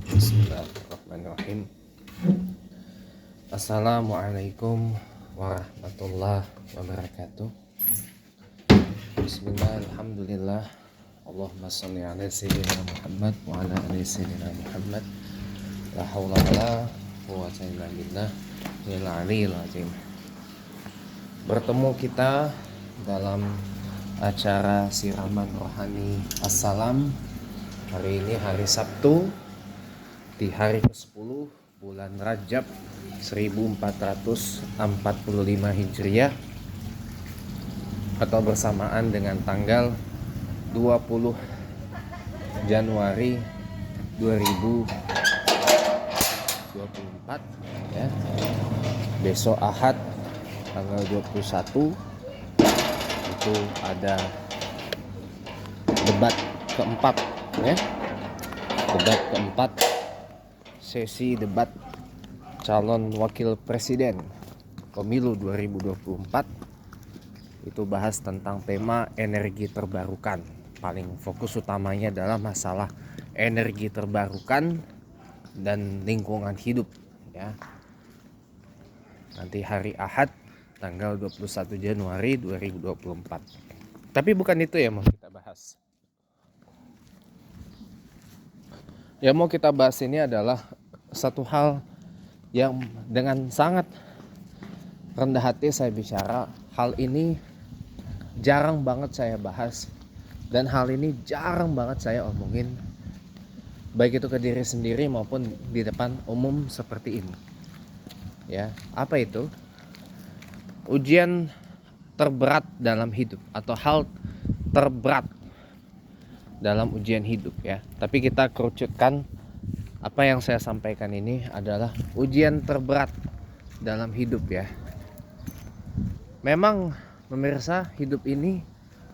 Bismillahirrahmanirrahim. Assalamualaikum warahmatullahi wabarakatuh. Bismillah, alhamdulillah. Allahumma salli ala sayyidina Muhammad wa ala ali sayyidina Muhammad. La hawla wa la quwwata illa billah wal aliyyil azim. Bertemu kita dalam acara siraman rohani Assalam. Hari ini hari Sabtu di hari ke-10 bulan Rajab 1445 Hijriah atau bersamaan dengan tanggal 20 Januari 2024 ya. Besok Ahad tanggal 21 itu ada debat keempat ya. Debat keempat, sesi debat calon wakil presiden pemilu 2024. Itu bahas tentang tema energi terbarukan. Paling fokus utamanya adalah masalah energi terbarukan dan lingkungan hidup ya. Nanti hari Ahad tanggal 21 Januari 2024. Tapi bukan itu yang mau kita bahas. Yang mau kita bahas ini adalah satu hal yang dengan sangat rendah hati saya bicara. Hal ini jarang banget saya bahas, dan hal ini jarang banget saya omongin, baik itu ke diri sendiri maupun di depan umum seperti ini ya. Apa itu? Ujian terberat dalam hidup atau hal terberat dalam ujian hidup ya. Tapi kita kerucutkan, apa yang saya sampaikan ini adalah ujian terberat dalam hidup ya. Memang pemirsa, hidup ini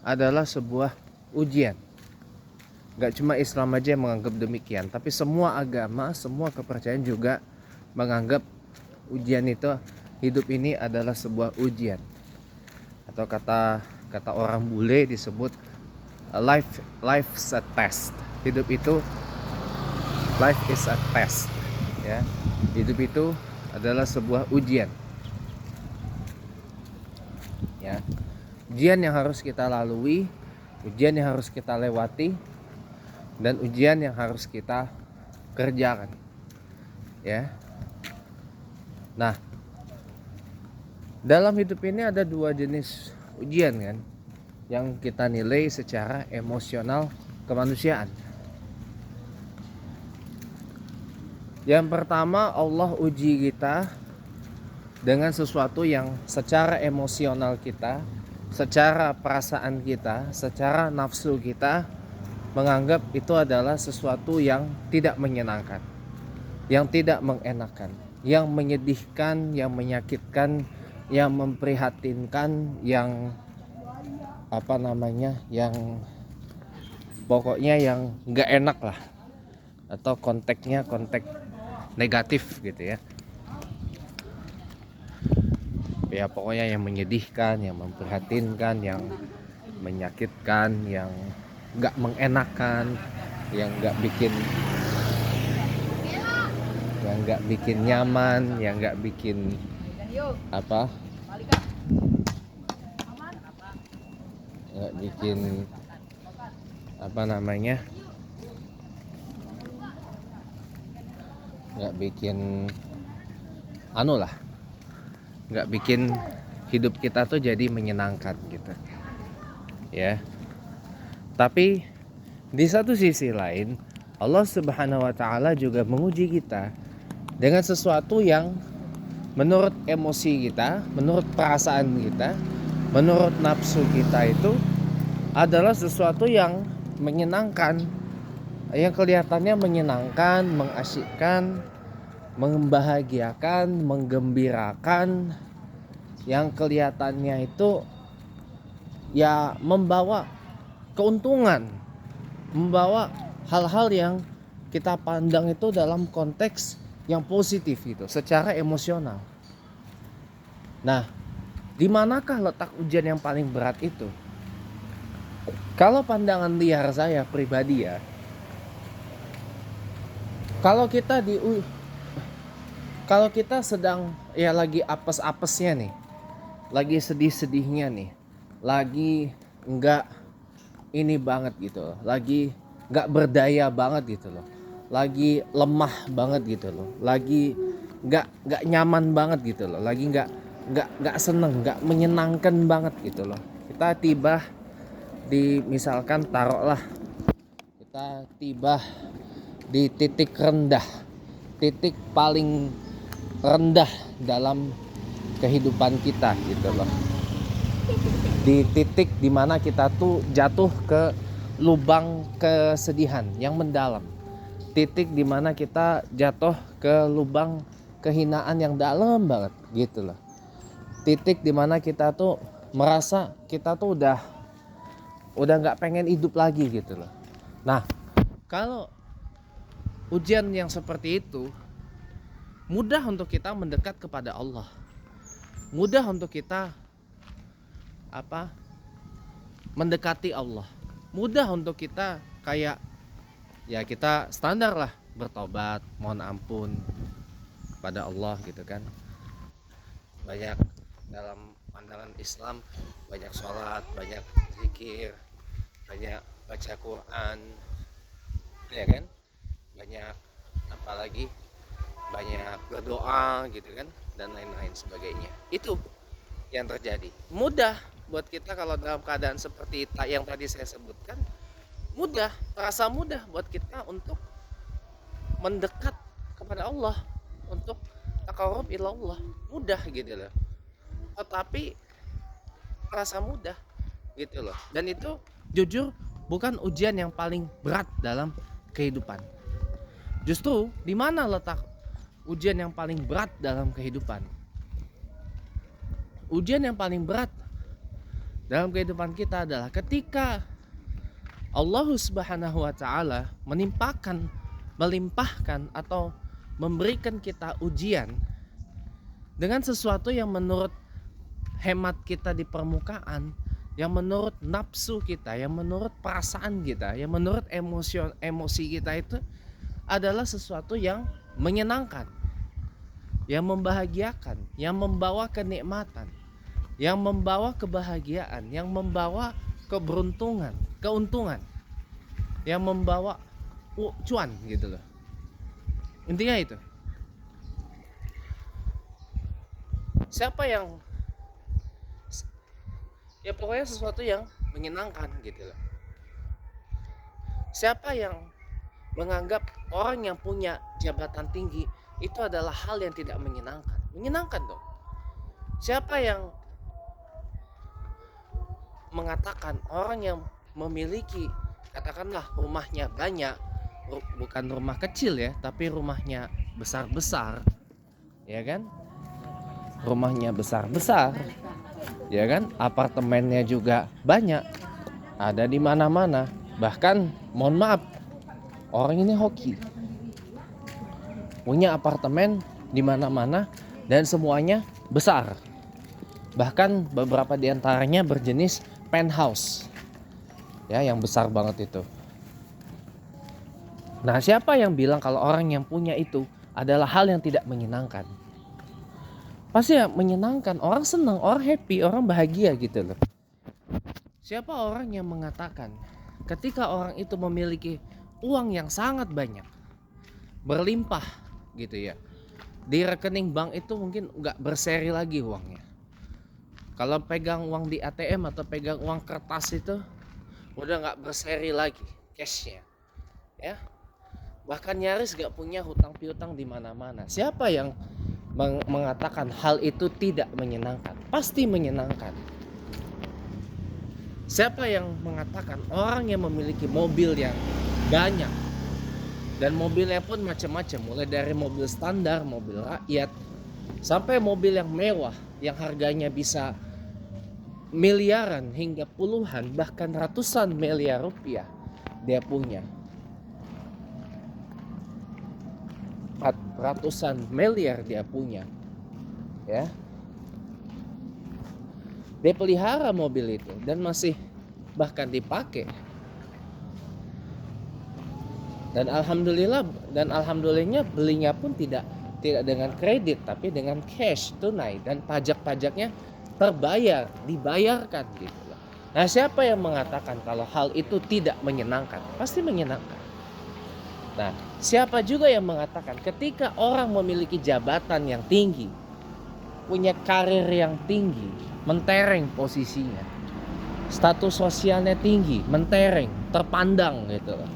adalah sebuah ujian. Gak cuma Islam aja yang menganggap demikian, tapi semua agama, semua kepercayaan juga menganggap ujian itu, hidup ini adalah sebuah ujian. Atau kata orang bule disebut life's a test. Hidup itu, life is a test ya. Hidup itu adalah sebuah ujian ya. Ujian yang harus kita lalui, ujian yang harus kita lewati, dan ujian yang harus kita kerjakan ya. Nah, dalam hidup ini ada dua jenis ujian kan, yang kita nilai secara emosional kemanusiaan. Yang pertama, Allah uji kita dengan sesuatu yang secara emosional kita, secara perasaan kita, secara nafsu kita menganggap itu adalah sesuatu yang tidak menyenangkan, yang tidak mengenakan, yang menyedihkan, yang menyakitkan, yang memprihatinkan, yang yang pokoknya yang nggak enak lah, atau konteksnya konteks negatif gitu ya. Ya pokoknya yang menyedihkan, yang memprihatinkan, yang menyakitkan, yang nggak mengenakan, yang nggak bikin nyaman, yang nggak bikin nggak bikin nggak bikin nggak bikin hidup kita tuh jadi menyenangkan gitu ya. Tapi di satu sisi lain, Allah Subhanahu wa taala juga menguji kita dengan sesuatu yang menurut emosi kita, menurut perasaan kita, menurut nafsu kita itu adalah sesuatu yang menyenangkan, yang kelihatannya menyenangkan, mengasyikkan, membahagiakan, menggembirakan, yang kelihatannya itu ya membawa keuntungan, membawa hal-hal yang kita pandang itu dalam konteks yang positif gitu, secara emosional. Nah, di manakah letak ujian yang paling berat itu? Kalau pandangan liar saya pribadi ya, Kalau kita kalau kita sedang ya lagi apes-apesnya nih, lagi sedih-sedihnya nih, lagi nggak ini banget gitu loh, lagi nggak berdaya banget gitu loh, lagi lemah banget gitu loh, lagi nggak nyaman banget gitu loh, lagi nggak seneng, nggak menyenangkan banget gitu loh. Kita tiba di, misalkan taruhlah kita tiba di titik rendah, titik paling rendah dalam kehidupan kita gitu loh, di titik dimana kita tuh jatuh ke lubang kesedihan yang mendalam, titik dimana kita jatuh ke lubang kehinaan yang dalam banget gitu loh, titik dimana kita tuh merasa kita tuh udah nggak pengen hidup lagi gitu loh. Nah, kalau ujian yang seperti itu mudah untuk kita mendekat kepada Allah, mudah untuk kita mendekati Allah, mudah untuk kita kayak ya kita standar lah bertobat, mohon ampun pada Allah gitu kan. Banyak dalam pandangan Islam, banyak sholat, banyak zikir, banyak baca Quran, ya kan, banyak apalagi banyak berdoa gitu kan, dan lain-lain sebagainya. Itu yang terjadi. Mudah buat kita kalau dalam keadaan seperti yang tadi saya sebutkan, mudah, terasa mudah buat kita untuk mendekat kepada Allah, untuk taqarrub ilallah, mudah gitu loh. Tetapi terasa mudah gitu loh. Dan itu jujur bukan ujian yang paling berat dalam kehidupan. Justru di mana letak ujian yang paling berat dalam kehidupan? Ujian yang paling berat dalam kehidupan kita adalah ketika Allah Subhanahu wa taala melimpahkan atau memberikan kita ujian dengan sesuatu yang menurut hemat kita di permukaan, yang menurut nafsu kita, yang menurut perasaan kita, yang menurut emosi kita itu adalah sesuatu yang menyenangkan, yang membahagiakan, yang membawa kenikmatan, yang membawa kebahagiaan, yang membawa keberuntungan, keuntungan, yang membawa cuan gitu loh. Intinya itu. Siapa yang ya pokoknya sesuatu yang menyenangkan gitu loh. Siapa yang menganggap orang yang punya jabatan tinggi itu adalah hal yang tidak menyenangkan? Menyenangkan dong. Siapa yang mengatakan orang yang memiliki katakanlah rumahnya banyak, bukan rumah kecil ya, tapi rumahnya besar-besar, ya kan? Rumahnya besar-besar, ya kan? Apartemennya juga banyak, ada di mana-mana. Bahkan, mohon maaf, orang ini hoki, punya apartemen di mana-mana dan semuanya besar. Bahkan beberapa diantaranya berjenis penthouse, ya, yang besar banget itu. Nah, siapa yang bilang kalau orang yang punya itu adalah hal yang tidak menyenangkan? Pasti ya menyenangkan, orang senang, orang happy, orang bahagia gitu loh. Siapa orang yang mengatakan ketika orang itu memiliki uang yang sangat banyak, berlimpah gitu ya, di rekening bank itu mungkin nggak berseri lagi uangnya. Kalau pegang uang di ATM atau pegang uang kertas itu udah nggak berseri lagi cashnya, ya. Bahkan nyaris nggak punya hutang piutang di mana-mana. Siapa yang mengatakan hal itu tidak menyenangkan? Pasti menyenangkan. Siapa yang mengatakan orang yang memiliki mobil yang banyak dan mobilnya pun macam-macam, mulai dari mobil standar, mobil rakyat, sampai mobil yang mewah yang harganya bisa miliaran hingga puluhan bahkan ratusan miliar rupiah dia punya, ratusan miliar dia punya, ya, dia pelihara mobil itu dan masih bahkan dipakai. Dan alhamdulillahnya belinya pun tidak dengan kredit tapi dengan cash tunai, dan pajak-pajaknya dibayarkan gitu loh. Nah, siapa yang mengatakan kalau hal itu tidak menyenangkan? Pasti menyenangkan. Nah, siapa juga yang mengatakan ketika orang memiliki jabatan yang tinggi, punya karir yang tinggi, mentereng posisinya, status sosialnya tinggi, mentereng, terpandang gitu loh.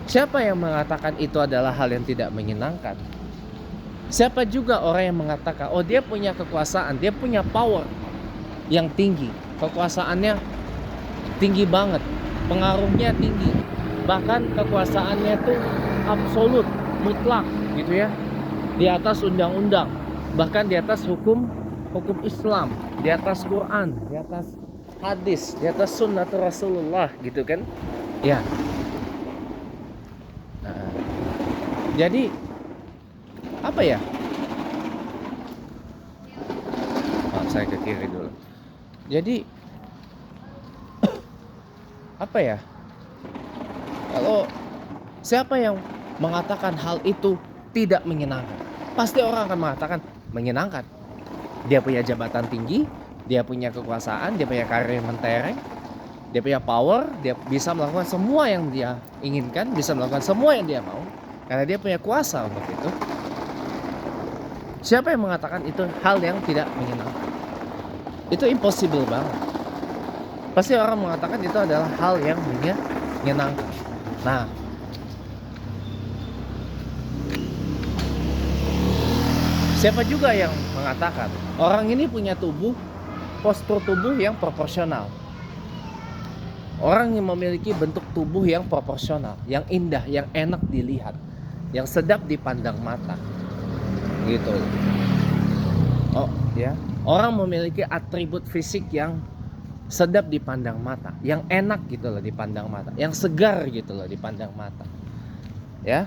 Siapa yang mengatakan itu adalah hal yang tidak menyenangkan? Siapa juga orang yang mengatakan, oh dia punya kekuasaan, dia punya power yang tinggi, kekuasaannya tinggi banget, pengaruhnya tinggi, bahkan kekuasaannya tuh absolut, mutlak gitu ya, di atas undang-undang, bahkan di atas hukum Islam, di atas Quran, di atas hadis, di atas sunnah Rasulullah gitu kan ya. Jadi apa ya? Saya ke kiri dulu. Jadi apa ya? Kalau siapa yang mengatakan hal itu tidak menyenangkan, pasti orang akan mengatakan menyenangkan. Dia punya jabatan tinggi, dia punya kekuasaan, dia punya karir yang mentereng, dia punya power, dia bisa melakukan semua yang dia inginkan, bisa melakukan semua yang dia mau, karena dia punya kuasa untuk itu. Siapa yang mengatakan itu hal yang tidak menyenangkan? Itu impossible banget. Pasti orang mengatakan itu adalah hal yang menyenangkan. Nah, siapa juga yang mengatakan orang ini punya postur tubuh yang proporsional. Orang yang memiliki bentuk tubuh yang proporsional, yang indah, yang enak dilihat, yang sedap dipandang mata. Gitu. Oh, ya. Orang memiliki atribut fisik yang sedap dipandang mata, yang enak gitu loh dipandang mata, yang segar gitu loh dipandang mata. Ya.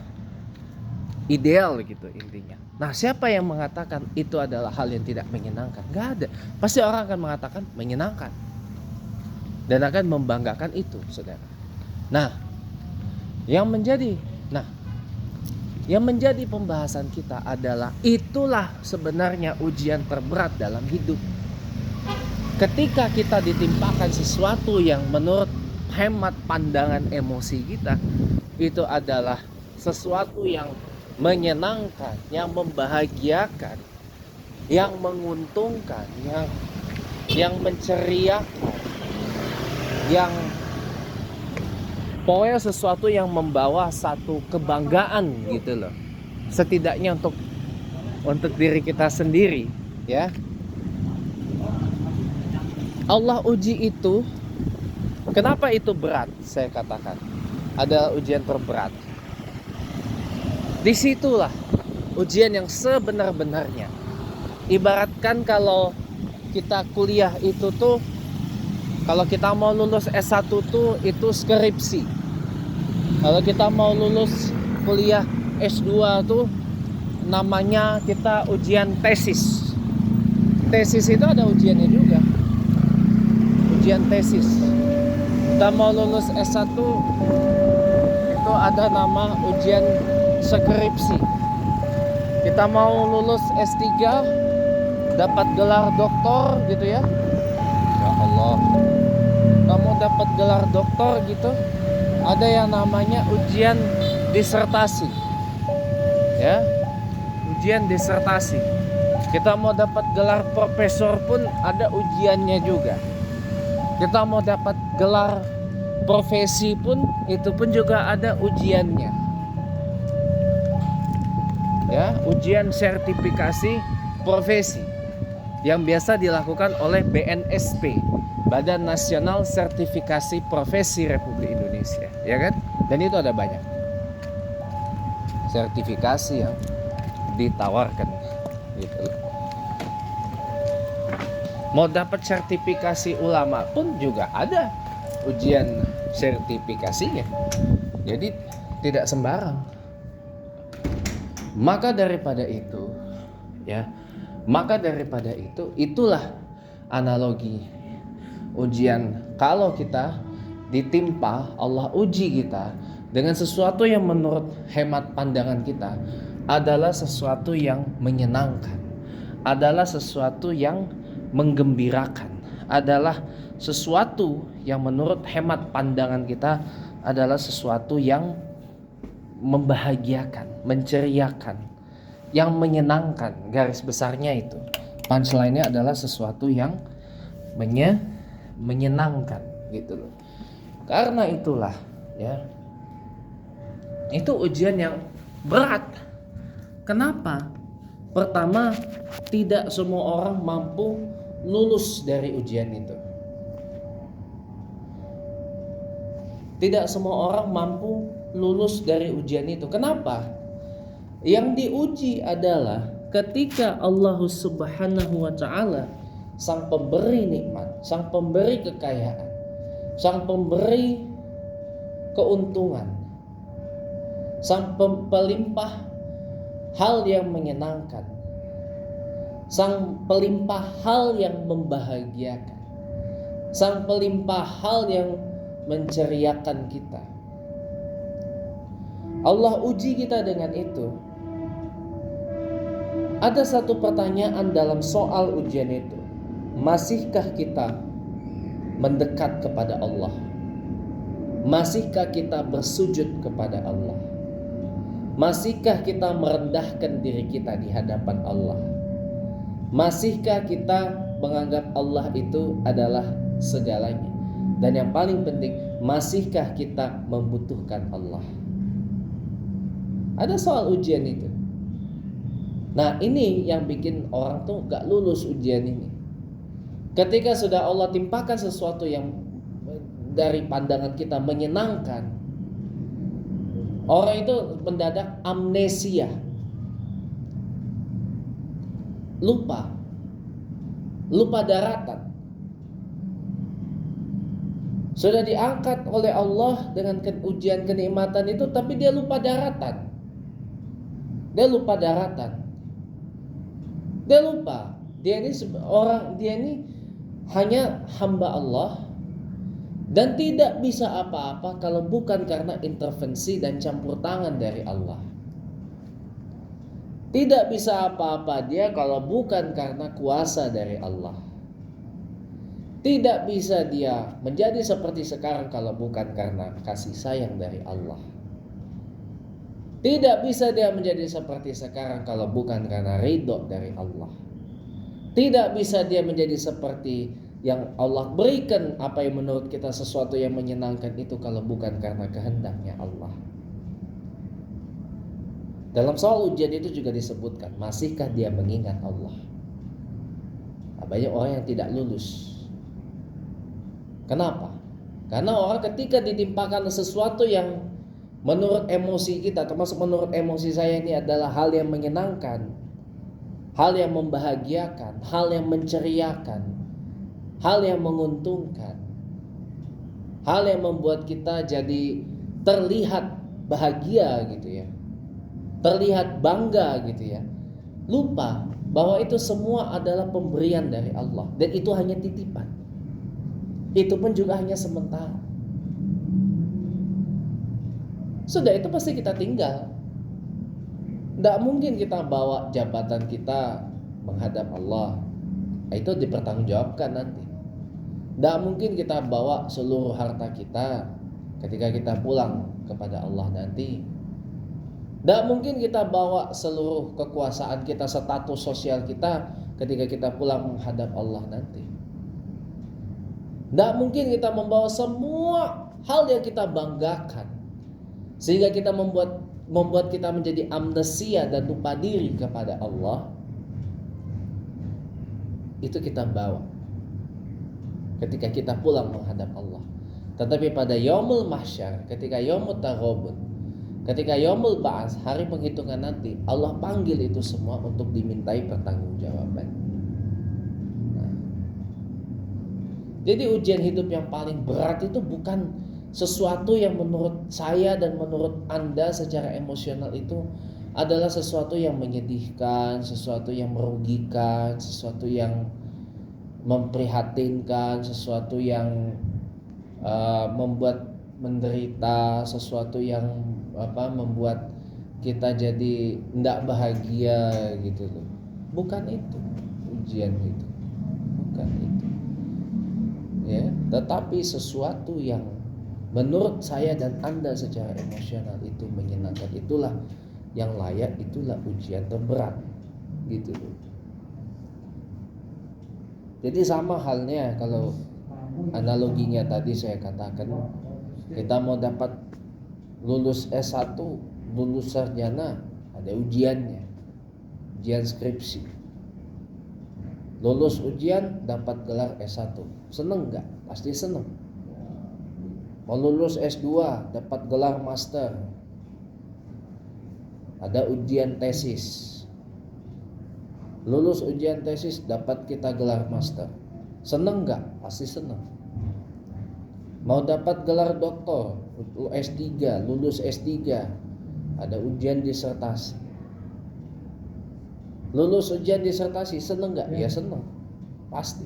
Ideal gitu intinya. Nah, siapa yang mengatakan itu adalah hal yang tidak menyenangkan? Gak ada. Pasti orang akan mengatakan menyenangkan dan akan membanggakan itu, saudara. Nah, yang menjadi pembahasan kita adalah itulah sebenarnya ujian terberat dalam hidup. Ketika kita ditimpakan sesuatu yang menurut hemat pandangan emosi kita itu adalah sesuatu yang menyenangkan, yang membahagiakan, yang menguntungkan, yang menceriakan, yang pokoknya sesuatu yang membawa satu kebanggaan gitu loh, setidaknya untuk diri kita sendiri ya. Allah uji itu, kenapa itu berat? Saya katakan adalah ujian terberat. Disitulah ujian yang sebenar-benarnya. Ibaratkan kalau kita kuliah itu tuh, kalau kita mau lulus S1 tuh itu skripsi. Kalau kita mau lulus kuliah S2 tuh namanya kita ujian tesis. Tesis itu ada ujiannya juga. Ujian tesis. Kita mau lulus S1 itu ada nama ujian skripsi. Kita mau lulus S3 dapat gelar doktor gitu ya. Ya Allah. Kamu dapat gelar doktor gitu, ada yang namanya ujian disertasi. Ya. Ujian disertasi. Kita mau dapat gelar profesor pun ada ujiannya juga. Kita mau dapat gelar profesi pun itu pun juga ada ujiannya. Ya, ujian sertifikasi profesi yang biasa dilakukan oleh BNSP, Badan Nasional Sertifikasi Profesi Republik Indonesia, ya kan? Dan itu ada banyak sertifikasi yang ditawarkan gitu. Mau dapat sertifikasi ulama pun juga ada ujian sertifikasinya. Jadi tidak sembarang. Maka daripada itu, itulah analogi ujian. Kalau kita ditimpa, Allah uji kita dengan sesuatu yang menurut hemat pandangan kita adalah sesuatu yang menyenangkan, adalah sesuatu yang menggembirakan, adalah sesuatu yang menurut hemat pandangan kita adalah sesuatu yang membahagiakan, menceriakan, yang menyenangkan. Garis besarnya itu, punchline-nya adalah sesuatu yang menyenangkan gitu loh. Karena itulah ya, itu ujian yang berat. Kenapa? Pertama, tidak semua orang mampu lulus dari ujian itu. Tidak semua orang mampu lulus dari ujian itu. Kenapa? Yang diuji adalah ketika Allah Subhanahu wa Ta'ala, sang pemberi nikmat, sang pemberi kekayaan, sang pemberi keuntungan, sang pelimpah hal yang menyenangkan, sang pelimpah hal yang membahagiakan, sang pelimpah hal yang menceriakan kita. Allah uji kita dengan itu. Ada satu pertanyaan dalam soal ujian itu. Masihkah kita mendekat kepada Allah? Masihkah kita bersujud kepada Allah? Masihkah kita merendahkan diri kita di hadapan Allah? Masihkah kita menganggap Allah itu adalah segalanya? Dan yang paling penting, masihkah kita membutuhkan Allah? Ada soal ujian itu. Nah, ini yang bikin orang tuh gak lulus ujian ini. Ketika sudah Allah timpakan sesuatu yang dari pandangan kita menyenangkan, orang itu mendadak amnesia, lupa daratan. Sudah diangkat oleh Allah dengan ujian kenikmatan itu, tapi dia lupa daratan. Dia lupa dia ini hanya hamba Allah dan tidak bisa apa-apa kalau bukan karena intervensi dan campur tangan dari Allah. Tidak bisa apa-apa dia kalau bukan karena kuasa dari Allah. Tidak bisa dia menjadi seperti sekarang kalau bukan karena kasih sayang dari Allah. Tidak bisa dia menjadi seperti sekarang kalau bukan karena ridho dari Allah. Tidak bisa dia menjadi seperti yang Allah berikan apa yang menurut kita sesuatu yang menyenangkan itu kalau bukan karena kehendaknya Allah. Dalam soal ujian itu juga disebutkan, masihkah dia mengingat Allah? Nah, banyak orang yang tidak lulus. Kenapa? Karena orang ketika ditimpakan sesuatu yang menurut emosi kita, termasuk menurut emosi saya ini adalah hal yang menyenangkan, hal yang membahagiakan, hal yang menceriakan, hal yang menguntungkan, hal yang membuat kita jadi terlihat bahagia gitu ya, terlihat bangga gitu ya. Lupa bahwa itu semua adalah pemberian dari Allah dan itu hanya titipan. Itu pun juga hanya sementara. Sudah itu pasti kita tinggal. Tidak mungkin kita bawa jabatan kita menghadap Allah. Itu dipertanggungjawabkan nanti. Tidak mungkin kita bawa seluruh harta kita ketika kita pulang kepada Allah nanti. Tidak mungkin kita bawa seluruh kekuasaan kita, status sosial kita ketika kita pulang menghadap Allah nanti. Tidak mungkin kita membawa semua hal yang kita banggakan sehingga kita membuat kita menjadi amnesia dan lupa diri kepada Allah. Itu kita bawa ketika kita pulang menghadap Allah. Tetapi pada yaumul mahsyar, ketika yaumut taghabun, ketika yaumul ba'ats, hari penghitungan nanti, Allah panggil itu semua untuk dimintai pertanggungjawaban. Jadi ujian hidup yang paling berat itu bukan sesuatu yang menurut saya dan menurut Anda secara emosional itu adalah sesuatu yang menyedihkan, sesuatu yang merugikan, sesuatu yang memprihatinkan, sesuatu yang membuat menderita, sesuatu yang membuat kita jadi tidak bahagia gitu loh. Bukan itu ujian itu, bukan itu ya. Tetapi sesuatu yang menurut saya dan Anda secara emosional itu menyenangkan, itulah yang layak, itulah ujian terberat gitu loh. Jadi sama halnya kalau analoginya tadi saya katakan, kita mau dapat lulus S1, lulus sarjana, ada ujiannya, ujian skripsi. Lulus ujian dapat gelar S1, seneng nggak? Pasti seneng. Mau lulus S2 dapat gelar master, ada ujian tesis. Lulus ujian tesis dapat kita gelar master, seneng nggak? Pasti seneng. Mau dapat gelar doktor, S3, lulus S3, ada ujian disertasi. Lulus ujian disertasi, seneng nggak? Ya seneng, pasti.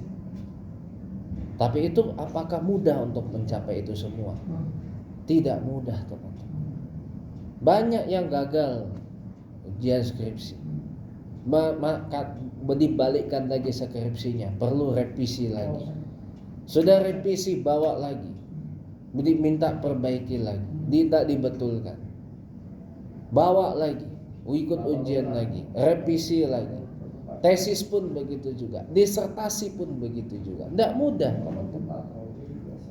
Tapi itu apakah mudah untuk mencapai itu semua? Tidak mudah, teman-teman. Banyak yang gagal ujian skripsi. Dibalikkan lagi skripsinya, perlu revisi lagi. Sudah revisi, bawa lagi, diminta perbaiki lagi, tidak dibetulkan, bawa lagi, ikut ujian lagi, revisi lagi. Tesis pun begitu juga, disertasi pun begitu juga. Tidak mudah, teman-teman.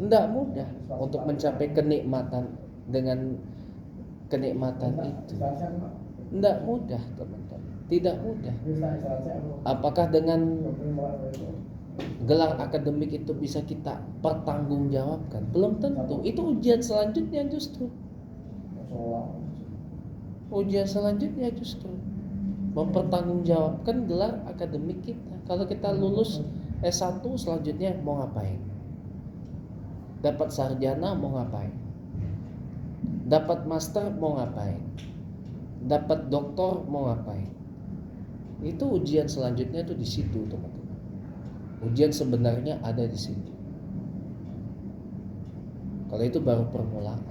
Tidak mudah untuk mencapai kenikmatan dengan kenikmatan itu. Tidak mudah, teman-teman. Tidak mudah. Apakah dengan gelar akademik itu bisa kita pertanggungjawabkan? Belum tentu. Itu ujian selanjutnya justru. Ujian selanjutnya justru mempertanggungjawabkan gelar akademik kita. Kalau kita lulus S1, selanjutnya mau ngapain? Dapat sarjana mau ngapain? Dapat master mau ngapain? Dapat doktor mau ngapain? Itu ujian selanjutnya tuh di situ, teman-teman. Ujian sebenarnya ada di situ. Kalau itu baru permulaan.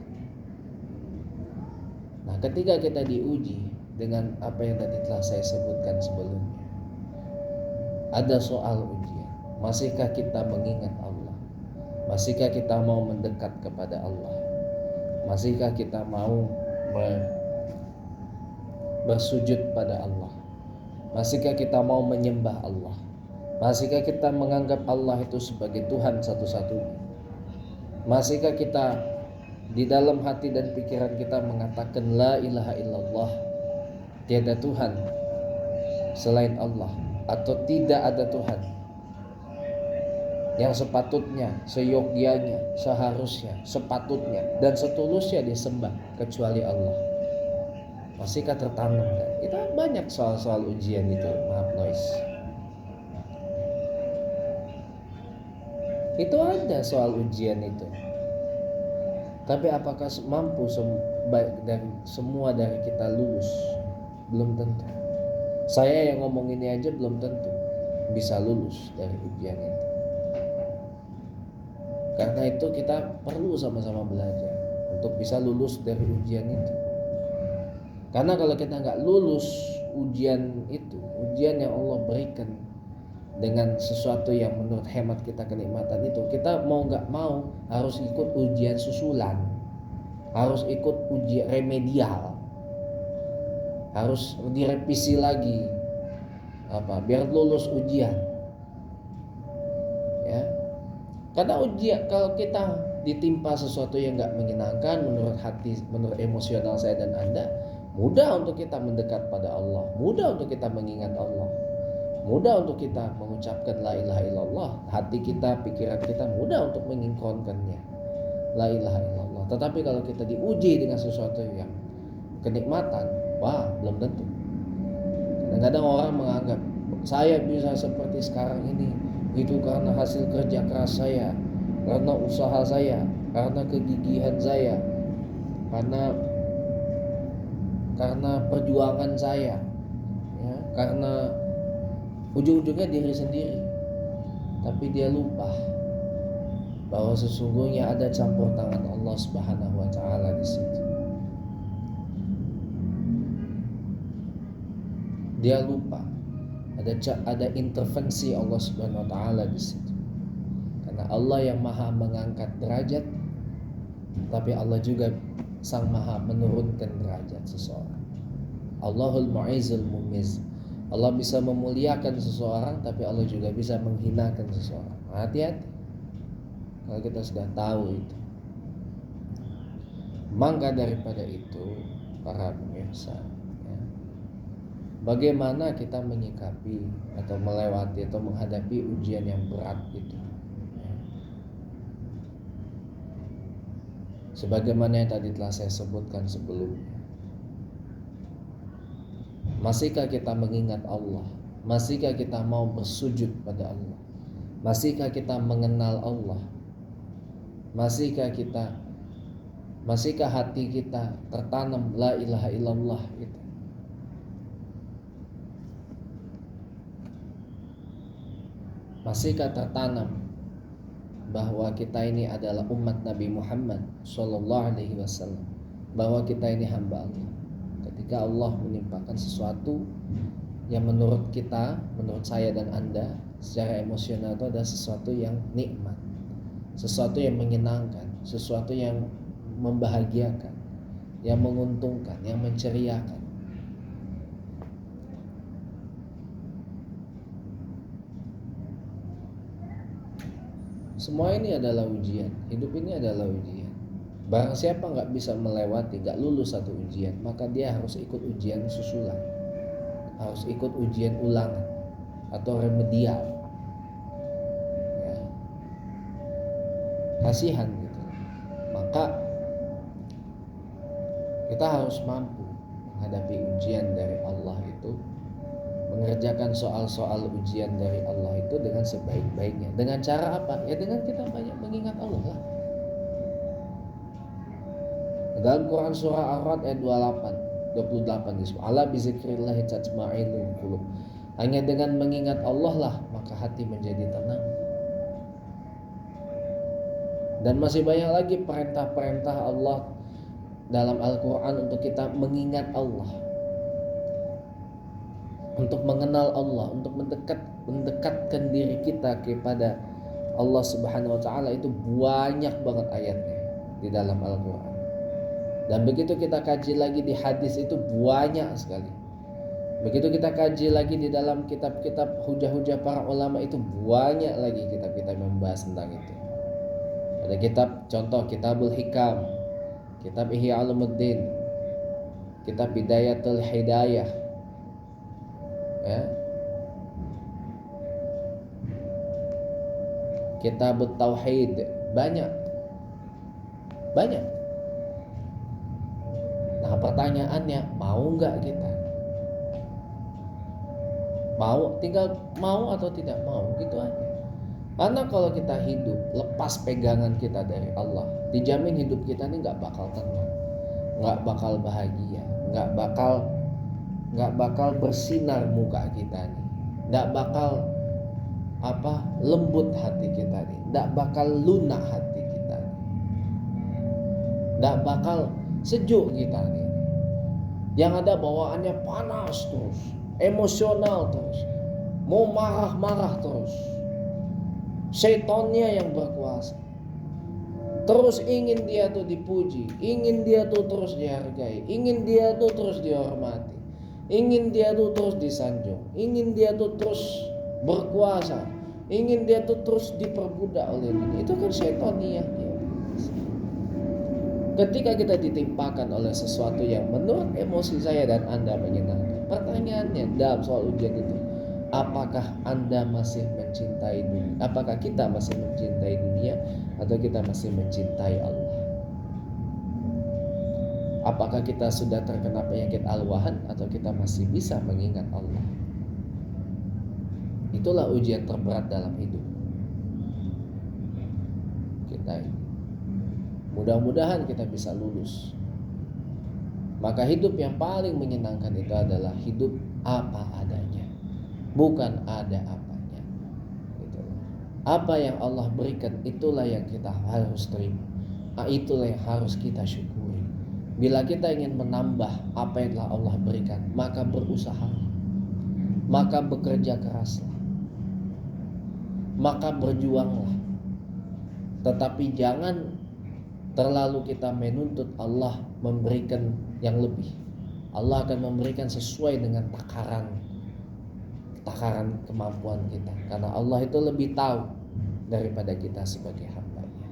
Nah, ketika kita diuji dengan apa yang tadi telah saya sebutkan sebelumnya, ada soal ujian. Masihkah kita mengingat Allah? Masihkah kita mau mendekat kepada Allah? Masihkah kita mau bersujud pada Allah? Masihkah kita mau menyembah Allah? Masihkah kita menganggap Allah itu sebagai Tuhan satu-satunya? Masihkah kita di dalam hati dan pikiran kita mengatakan la ilaha illallah, tiada Tuhan selain Allah, atau tidak ada Tuhan yang sepatutnya, seyogyanya, seharusnya, sepatutnya dan setulusnya disembah kecuali Allah? Masihkah tertanam? Itu banyak soal-soal ujian itu. Maaf noise. Itu ada soal ujian itu. Tapi apakah mampu semua dari kita lulus? Belum tentu. Saya yang ngomong ini aja belum tentu bisa lulus dari ujian itu. Karena itu kita perlu sama-sama belajar untuk bisa lulus dari ujian itu. Karena kalau kita nggak lulus ujian itu, ujian yang Allah berikan dengan sesuatu yang menurut hemat kita kenikmatan itu, kita mau nggak mau harus ikut ujian susulan, harus ikut ujian remedial, harus direvisi lagi biar lulus ujian. Ya, karena ujian, kalau kita ditimpa sesuatu yang nggak menyenangkan menurut hati, menurut emosional saya dan Anda, mudah untuk kita mendekat pada Allah, mudah untuk kita mengingat Allah, mudah untuk kita mengucapkan la ilaha illallah. Hati kita, pikiran kita mudah untuk menginkronkannya, la ilaha illallah. Tetapi kalau kita diuji dengan sesuatu yang kenikmatan, wah, belum tentu. Kadang-kadang orang menganggap saya bisa seperti sekarang ini itu karena hasil kerja keras saya, karena usaha saya, karena kegigihan saya, karena perjuangan saya, ya, karena ujung-ujungnya diri sendiri. Tapi dia lupa bahwa sesungguhnya ada campur tangan Allah Subhanahu wa taala di situ. Dia lupa ada intervensi Allah Subhanahu wa taala di situ. Karena Allah yang maha mengangkat derajat, tapi Allah juga sang maha menurunkan derajat seseorang. Allahul Mu'izzul Mumiz. Allah bisa memuliakan seseorang, tapi Allah juga bisa menghinakan seseorang. Hati-hati kalau kita sudah tahu itu. Maka daripada itu, para pemirsa, ya, bagaimana kita menyikapi atau melewati atau menghadapi ujian yang berat itu, ya. Sebagaimana yang tadi telah saya sebutkan sebelumnya, masihkah kita mengingat Allah? Masihkah kita mau bersujud pada Allah? Masihkah kita mengenal Allah? Masihkah hati kita tertanam la ilaha illallah itu? Masihkah tertanam bahwa kita ini adalah umat Nabi Muhammad sallallahu alaihi wasallam, bahwa kita ini hamba Allah? Ketika Allah menimpakan sesuatu yang menurut kita, menurut saya dan Anda secara emosional itu adalah sesuatu yang nikmat, sesuatu yang menyenangkan, sesuatu yang membahagiakan, yang menguntungkan, yang menceriakan. Semua ini adalah ujian. Hidup ini adalah ujian. Barang siapa nggak bisa melewati, nggak lulus satu ujian, maka dia harus ikut ujian susulan, harus ikut ujian ulangan atau remedial. Ya. Kasihan gitu. Maka kita harus mampu menghadapi ujian dari Allah itu, mengerjakan soal-soal ujian dari Allah itu dengan sebaik-baiknya. Dengan cara apa? Ya dengan kita banyak mengingat Allah lah. Dalam Quran surah Ar-Ra'd ayat 28 disebut, ala bizikrillah tatma'innul qulub. Hanya dengan mengingat Allah lah maka hati menjadi tenang. Dan masih banyak lagi perintah-perintah Allah dalam Al-Quran untuk kita mengingat Allah, untuk mengenal Allah, untuk mendekatkan diri kita kepada Allah Subhanahu wa taala. Itu banyak banget ayatnya di dalam Al-Quran. Dan begitu kita kaji lagi di hadis itu banyak sekali. Begitu kita kaji lagi di dalam kitab-kitab hujah-hujah para ulama itu banyak lagi kitab-kitab yang membahas tentang itu. Ada kitab contoh Kitabul Hikam, Kitab Ihya Ulumuddin, Kitab Bidayatul Hidayah, ya. Kitab Tauhid, banyak. Nah pertanyaannya, mau nggak kita? Mau, tinggal mau atau tidak mau, gitu aja. Karena kalau kita hidup lepas pegangan kita dari Allah, dijamin hidup kita ini nggak bakal tenang, nggak bakal bahagia, nggak bakal bersinar muka kita nih, nggak bakal lembut hati kita nih, nggak bakal lunak hati kita nih, nggak bakal sejuk kita nih. Yang ada bawaannya panas terus, emosional terus, mau marah-marah terus. Syaitannya yang berkuasa. Terus ingin dia tuh dipuji, ingin dia tuh terus dihargai, ingin dia tuh terus dihormati, ingin dia tuh terus disanjung, ingin dia tuh terus berkuasa, ingin dia tuh terus diperbudak oleh dunia. Itu kan syaitannya. Ketika kita ditimpakan oleh sesuatu yang menurut emosi saya dan Anda menyenangkan, pertanyaannya dalam soal ujian itu, apakah Anda masih mencintai dunia? Apakah kita masih mencintai dunia atau kita masih mencintai Allah? Apakah kita sudah terkena penyakit al-wahan atau kita masih bisa mengingat Allah? Itulah ujian terberat dalam hidup kita ini. Mudah-mudahan kita bisa lulus. Maka hidup yang paling menyenangkan itu adalah hidup apa adanya, bukan ada apanya. Gitu. Apa yang Allah berikan itulah yang kita harus terima. Itulah yang harus kita syukuri. Bila kita ingin menambah apa yang telah Allah berikan, maka berusaha, maka bekerja keraslah, maka berjuanglah. Tetapi jangan terlalu kita menuntut Allah memberikan yang lebih. Allah akan memberikan sesuai dengan takaran kemampuan kita, karena Allah itu lebih tahu daripada kita sebagai hamba-Nya.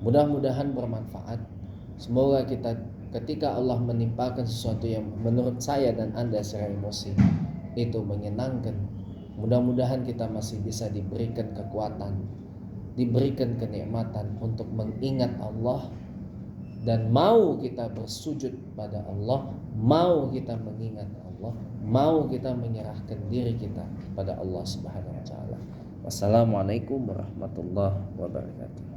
Mudah-mudahan bermanfaat. Semoga kita ketika Allah menimpakan sesuatu yang menurut saya dan Anda secara emosi itu menyenangkan, mudah-mudahan kita masih bisa diberikan kekuatan, diberikan kenikmatan untuk mengingat Allah, dan mau kita bersujud pada Allah, mau kita mengingat Allah, mau kita menyerahkan diri kita kepada Allah Subhanahu wa taala. Wassalamualaikum warahmatullahi wabarakatuh.